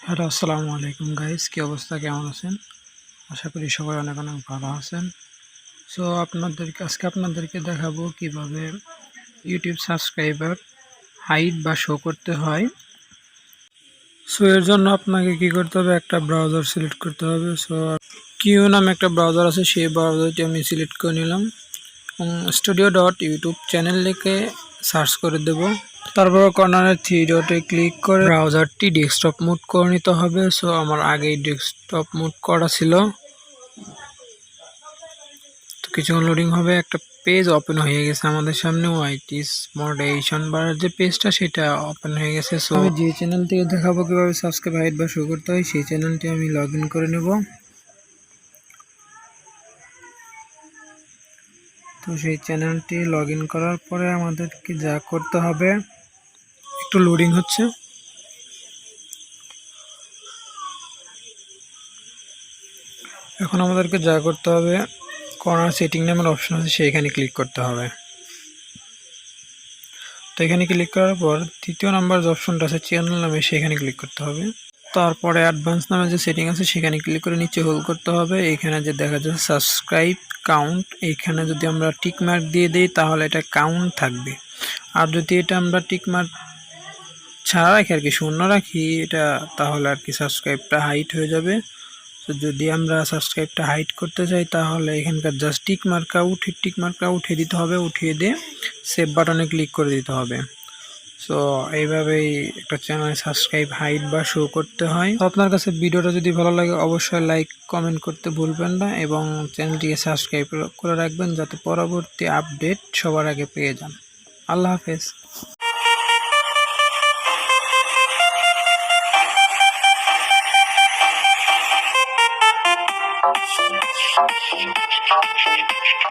Hello, আসসালামু আলাইকুম guys, কি অবস্থা, কেমন আছেন? আশা করি সবাই অনেক অনেক ভালো আছেন। সো আপনাদেরকে দেখাবো কিভাবে ইউটিউব সাবস্ক্রাইবার হাইড বা শো করতে হয়। সো এর জন্য আপনাকে কি করতে হবে, একটা ব্রাউজার সিলেক্ট করতে হবে। সো কিউ নামে একটা ব্রাউজার আছে, সেই ব্রাউজারটি আমি সিলেক্ট করে নিলাম এবং studio.youtube চ্যানেল লিখে সার্চ করে দেব। তারপর কর্নারের থ্রি ডটে ক্লিক করে ব্রাউজারটি ডেস্কটপ মুড করে নিতে হবে। সো আমার আগেই ডেস্কটপ মুড করা ছিল। তো কিছুক্ষণ লোডিং হবে, একটা পেজ ওপেন হয়ে গেছে আমাদের সামনে। ওয়াইটিস মডারেশন বার যে পেজটা সেটা ওপেন হয়ে গেছে। সো আমি যে চ্যানেল থেকে দেখাবো কিভাবে সাবস্ক্রাইব হাইড বা শো করতে হয়, সেই চ্যানেলটি আমি লগ ইন করে নেব। তো সেই চ্যানেলটি লগ ইন করার পরে আমাদেরকে যা করতে হবে, একটু লোডিং হচ্ছে। এখন আমাদেরকে যা করতে হবে, কর্নার সেটিং নামের অপশন আছে, সেইখানে ক্লিক করতে হবে। তো এখানে ক্লিক করার পর তৃতীয় নাম্বার যে অপশনটা আছে চ্যানেল নামে, সেখানে ক্লিক করতে হবে। তারপরে অ্যাডভান্স নামে যে সেটিং আছে সেখানে ক্লিক করে নিচে হোল্ড করতে হবে। এখানে যে দেখা যাচ্ছে সাবস্ক্রাইব কাউন্ট, এইখানে যদি আমরা টিক মার্ক দিয়ে দিই তাহলে এটা কাউন্ট থাকবে। আর যদি এটা আমরা টিক মার্ক ছাড়া রাখি, আর কি শূন্য রাখি এটা, তাহলে আর কি সাবস্ক্রাইবটা হাইড হয়ে যাবে। তো যদি আমরা সাবস্ক্রাইবটা হাইড করতে চাই তাহলে এখানকার জাস্ট টিক মার্কা উঠিয়ে দিতে হবে। উঠিয়ে দিয়ে সেভ বাটনে ক্লিক করে দিতে হবে। সো এইভাবেই একটা চ্যানেল সাবস্ক্রাইব হাইড বা শো করতে হয়। তো আপনার কাছে ভিডিওটা যদি ভালো লাগে অবশ্যই লাইক কমেন্ট করতে ভুলবেন না এবং চ্যানেলটিকে সাবস্ক্রাইব করে রাখবেন যাতে পরবর্তী আপডেট সবার আগে পেয়ে যান। আল্লাহ হাফেজ।